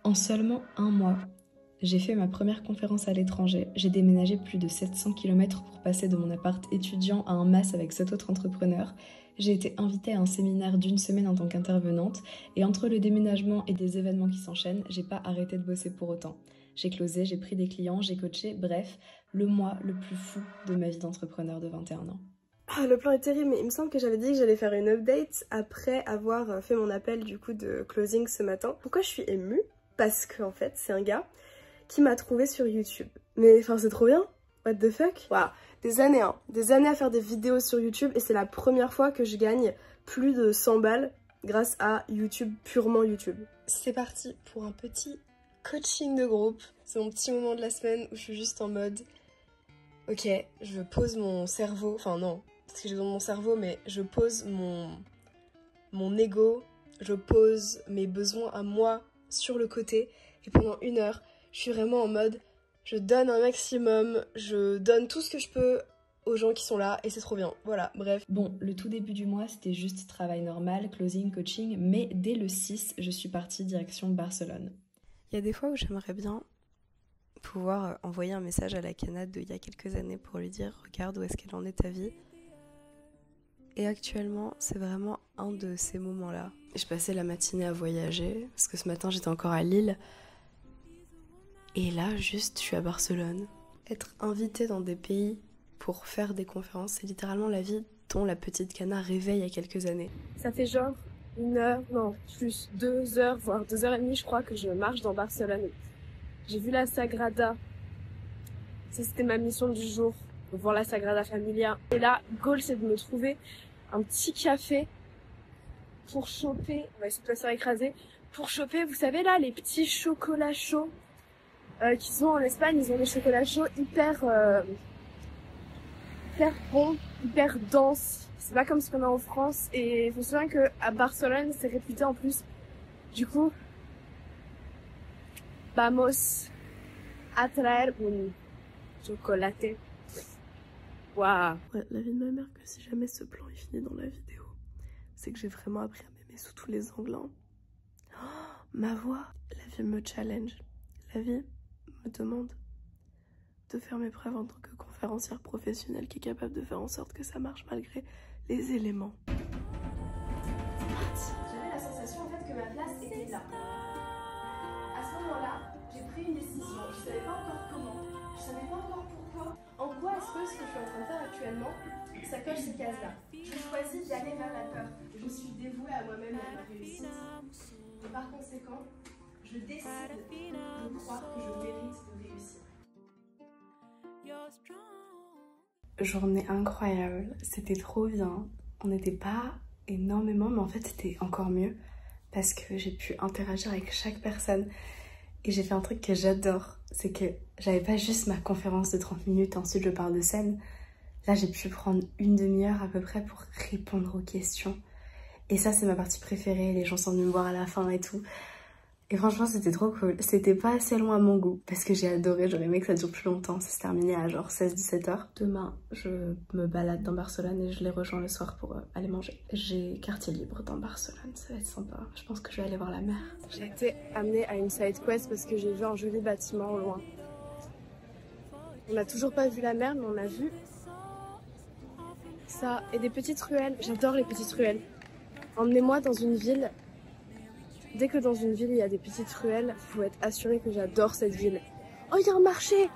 En seulement un mois, j'ai fait ma première conférence à l'étranger. J'ai déménagé plus de 700 km pour passer de mon appart étudiant à un MAS avec 7 autres entrepreneurs. J'ai été invitée à un séminaire d'1 semaine en tant qu'intervenante. Et entre le déménagement et des événements qui s'enchaînent, j'ai pas arrêté de bosser pour autant. J'ai closé, j'ai pris des clients, j'ai coaché, bref, le mois le plus fou de ma vie d'entrepreneur de 21 ans. Ah, le plan est terrible, mais il me semble que j'avais dit que j'allais faire une update après avoir fait mon appel du coup de closing ce matin. Pourquoi je suis émue? Parce qu'en fait, c'est un gars qui m'a trouvé sur YouTube. Mais enfin, c'est trop bien. What the fuck? Waouh, des années à faire des vidéos sur YouTube et c'est la première fois que je gagne plus de 100 balles grâce à YouTube, purement YouTube. C'est parti pour un petit coaching de groupe. C'est mon petit moment de la semaine où je suis juste en mode ok, je pose mon cerveau, enfin non, parce que j'ai besoin de mon cerveau, mais je pose mon ego, je pose mes besoins à moi sur le côté et pendant 1 heure, je suis vraiment en mode je donne un maximum, je donne tout ce que je peux aux gens qui sont là et c'est trop bien. Voilà, bref. Bon, le tout début du mois, c'était juste travail normal, closing, coaching, mais dès le 6, je suis partie direction Barcelone. Il y a des fois où j'aimerais bien pouvoir envoyer un message à la Canade d'il y a quelques années pour lui dire regarde où est-ce qu'elle en est ta vie. Et actuellement, c'est vraiment un de ces moments-là. Je passais la matinée à voyager, parce que ce matin j'étais encore à Lille. Et là, juste, je suis à Barcelone. Être invitée dans des pays pour faire des conférences, c'est littéralement la vie dont la petite Cana rêvait il y a quelques années. Ça fait genre 1 heure, non, plus 2 heures, voire 2 heures et demie, je crois, que je marche dans Barcelone. J'ai vu la Sagrada. Ça, c'était ma mission du jour, voir la Sagrada Familia. Et là, goal, c'est de me trouver un petit café pour choper, on va essayer de pas se faire écraser, pour choper, vous savez là, les petits chocolats chauds qui sont en Espagne. Ils ont des chocolats chauds hyper bons, hyper denses. C'est pas comme ce qu'on a en France. Et je me souviens qu'à Barcelone, c'est réputé en plus. Du coup, vamos a traer un chocolate. Waouh. Ouais, la vie de ma mère, que si jamais ce plan est fini dans la vidéo, c'est que j'ai vraiment appris à m'aimer sous tous les angles. Oh, ma voix, la vie me challenge. La vie me demande de faire mes preuves en tant que conférencière professionnelle qui est capable de faire en sorte que ça marche malgré les éléments. J'avais la sensation en fait que ma place était là. À ce moment-là, j'ai pris une décision. Je savais pas encore comment, je savais pas encore pourquoi. En quoi est-ce que ce que je suis en train de faire actuellement, ça coche ces cases-là. Je choisis d'aller vers la peur. Je suis dévouée à moi-même et à ma réussite. Et par conséquent, je décide de croire que je mérite de réussir. Journée incroyable, c'était trop bien. On n'était pas énormément, mais en fait c'était encore mieux parce que j'ai pu interagir avec chaque personne. Et j'ai fait un truc que j'adore, c'est que j'avais pas juste ma conférence de 30 minutes, ensuite je pars de scène. Là j'ai pu prendre 1 demi-heure à peu près pour répondre aux questions. Et ça c'est ma partie préférée, les gens sont venus me voir à la fin et tout. Et franchement c'était trop cool, c'était pas assez long à mon goût parce que j'ai adoré, j'aurais aimé que ça dure plus longtemps, ça s'est terminé à genre 16-17 heures. Demain je me balade dans Barcelone et je les rejoins le soir pour aller manger. J'ai quartier libre dans Barcelone, ça va être sympa, je pense que je vais aller voir la mer. J'ai été amenée à une side quest parce que j'ai vu un joli bâtiment au loin. On n'a toujours pas vu la mer mais on a vu ça et des petites ruelles, j'adore les petites ruelles. Emmenez-moi dans une ville. Dès que dans une ville il y a des petites ruelles, il faut être assuré que j'adore cette ville. Oh, il y a un marché!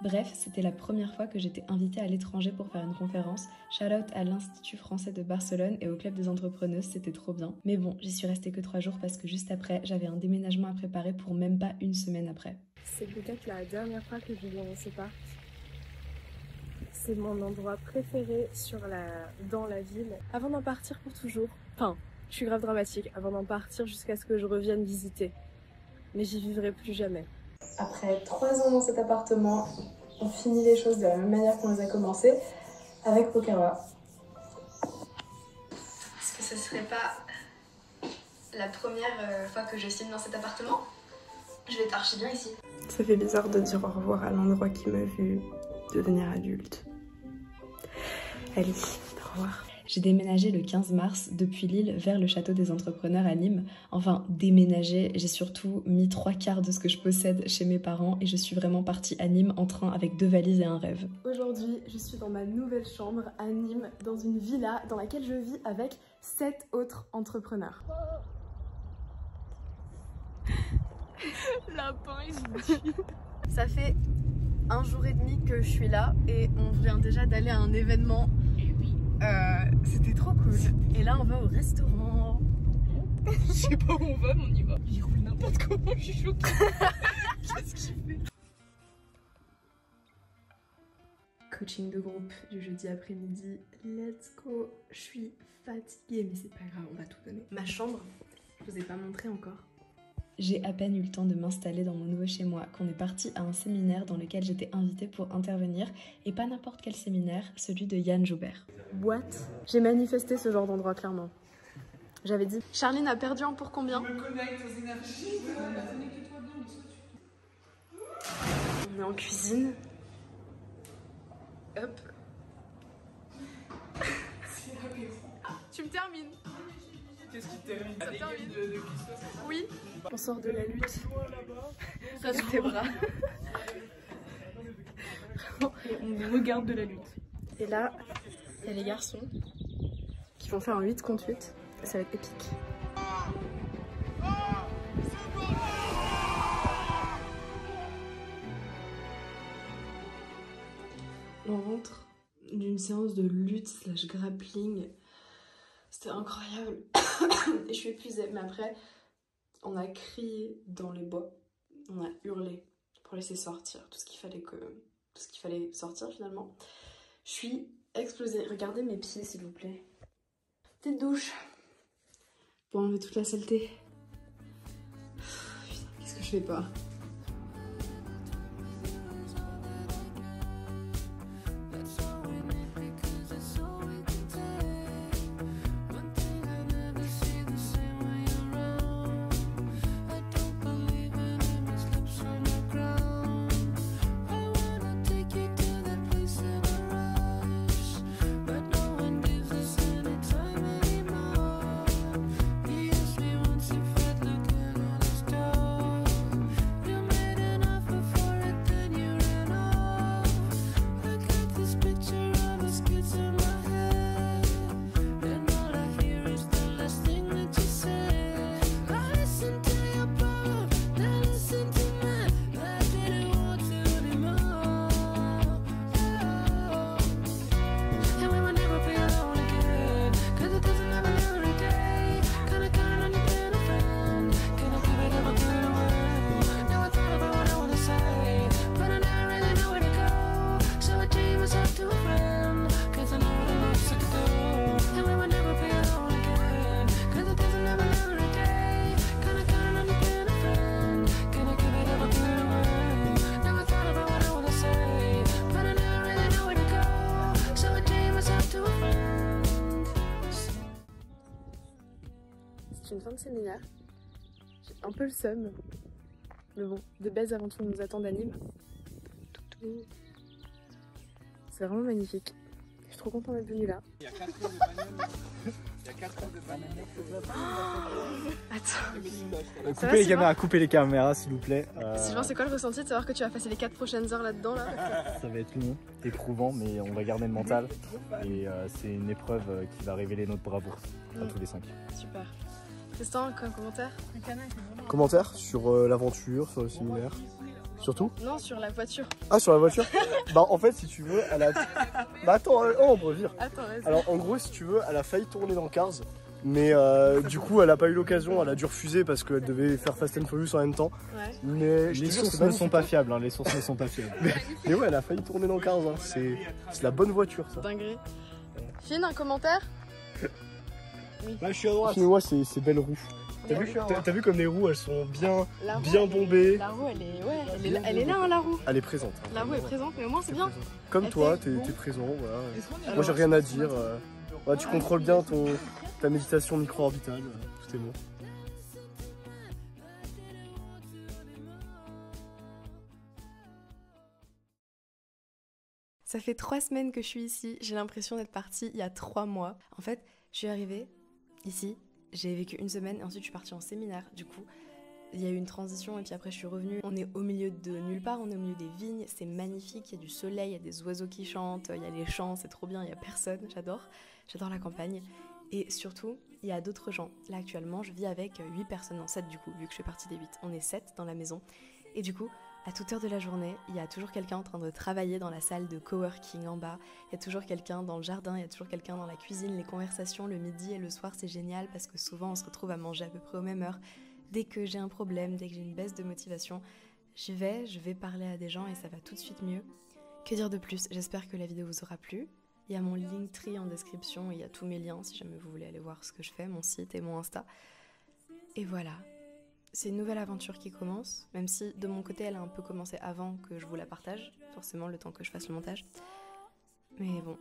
Bref, c'était la première fois que j'étais invitée à l'étranger pour faire une conférence. Shout out à l'Institut français de Barcelone et au Club des entrepreneuses, c'était trop bien. Mais bon, j'y suis restée que 3 jours parce que juste après, j'avais un déménagement à préparer pour même pas 1 semaine après. C'est peut-être la dernière fois que je viens dans ce parc. C'est mon endroit préféré dans la ville. Avant d'en partir pour toujours. Enfin, je suis grave dramatique. Avant d'en partir jusqu'à ce que je revienne visiter. Mais j'y vivrai plus jamais. Après 3 ans dans cet appartement, on finit les choses de la même manière qu'on les a commencées, avec Pokawa. Est-ce que ce serait pas la première fois que je signe dans cet appartement. Je vais être archi bien ici. Ça fait bizarre de dire au revoir à l'endroit qui m'a vu devenir adulte. Allez, au revoir. J'ai déménagé le 15 mars depuis Lille vers le château des entrepreneurs à Nîmes. Enfin, déménagé, j'ai surtout mis 3/4 de ce que je possède chez mes parents et je suis vraiment partie à Nîmes en train avec 2 valises et un rêve. Aujourd'hui, je suis dans ma nouvelle chambre à Nîmes, dans une villa dans laquelle je vis avec 7 autres entrepreneurs. Lapin, il me tue. Ça fait 1 jour et demi que je suis là et on vient déjà d'aller à un événement. C'était trop cool. Et là, on va au restaurant. Je sais pas où on va, mais on y va. Il roule n'importe comment, je suis choquée. Qu'est-ce qu'il fait? Coaching de groupe du jeudi après-midi. Let's go. Je suis fatiguée, mais c'est pas grave, on va tout donner. Ma chambre, je vous ai pas montré encore. J'ai à peine eu le temps de m'installer dans mon nouveau chez moi qu'on est parti à un séminaire dans lequel j'étais invitée pour intervenir, et pas n'importe quel séminaire, celui de Yann Joubert. What? J'ai manifesté ce genre d'endroit, clairement. J'avais dit, Charline a perdu un pour combien? Je me connecte aux énergies. On est en cuisine. Hop. Tu me termines. Qu'est-ce qui termine? Ça termine. De cuistot, c'est ça? Oui. On sort de la lutte. Reste tes bras. On regarde de la lutte. Et là, il y a les garçons qui vont faire un 8 contre 8. Ça va être épique. On rentre d'une séance de lutte / grappling. C'était incroyable. Et je suis épuisée. Mais après, on a crié dans les bois. On a hurlé pour laisser sortir tout ce qu'il fallait sortir finalement. Je suis explosée. Regardez mes pieds s'il vous plaît. Petite douche pour enlever toute la saleté. Putain, qu'est-ce que je fais pas? C'est une fin de séminaire. J'ai un peu le seum. Mais bon, de belles aventures nous attendent à Nîmes. C'est vraiment magnifique. Je suis trop contente d'être venue là. Il y a 4 heures de bagnole. Il y a 4 heures de bagnole. Attends. Coupez les caméras s'il vous plaît. Sylvain, c'est quoi le ressenti de savoir que tu vas passer les 4 prochaines heures là-dedans là? Ça va être long, éprouvant, mais on va garder le mental. Et c'est une épreuve qui va révéler notre bravoure à tous les 5. Super. Tristan, un commentaire? Commentaire sur l'aventure, sur le séminaire. Surtout? Non, sur la voiture. Ah, sur la voiture? Bah en fait, si tu veux, elle a... Bah attends, on peut dire. Attends, vas-y. Alors en gros, si tu veux, elle a failli tourner dans Cars. Mais du coup, elle a pas eu l'occasion, elle a dû refuser parce qu'elle devait faire Fast and Furious en même temps. Ouais. Mais Les sources ne sont pas fiables, hein, les sources ne sont pas fiables. Mais ouais, elle a failli tourner dans Cars. Hein. C'est la bonne voiture, ça. Dinguerie. Finn, un commentaire? Là, je suis à droite. Moi, c'est belles roues. T'as vu comme les roues, elles sont bien bombées. La roue, elle est là, hein, la roue. Elle est présente. Hein, la roue est présente, mais au moins c'est bien. Comme toi, t'es présent, voilà. Moi, j'ai rien à dire. Ouais, tu contrôles bien ta méditation micro-orbitale. Tout est bon. Ça fait 3 semaines que je suis ici, j'ai l'impression d'être partie il y a 3 mois. En fait, je suis arrivée ici, j'ai vécu 1 semaine et ensuite je suis partie en séminaire. Du coup, il y a eu une transition et puis après je suis revenue. On est au milieu de nulle part, on est au milieu des vignes, c'est magnifique, il y a du soleil, il y a des oiseaux qui chantent, il y a les champs, c'est trop bien, il y a personne, j'adore la campagne. Et surtout, il y a d'autres gens. Là actuellement, je vis avec 8 personnes, non 7 du coup, vu que je fais partie des 8. On est 7 dans la maison. Et du coup, à toute heure de la journée, il y a toujours quelqu'un en train de travailler dans la salle de coworking en bas. Il y a toujours quelqu'un dans le jardin, il y a toujours quelqu'un dans la cuisine. Les conversations le midi et le soir, c'est génial parce que souvent on se retrouve à manger à peu près aux mêmes heures. Dès que j'ai un problème, dès que j'ai une baisse de motivation, je vais parler à des gens et ça va tout de suite mieux. Que dire de plus? J'espère que la vidéo vous aura plu. Il y a mon Linktree en description et il y a tous mes liens si jamais vous voulez aller voir ce que je fais, mon site et mon Insta. Et voilà. C'est une nouvelle aventure qui commence, même si de mon côté elle a un peu commencé avant que je vous la partage, forcément le temps que je fasse le montage. Mais bon,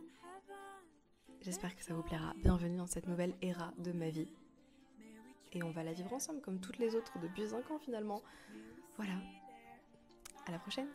j'espère que ça vous plaira. Bienvenue dans cette nouvelle ère de ma vie. Et on va la vivre ensemble comme toutes les autres depuis 5 ans finalement. Voilà, à la prochaine.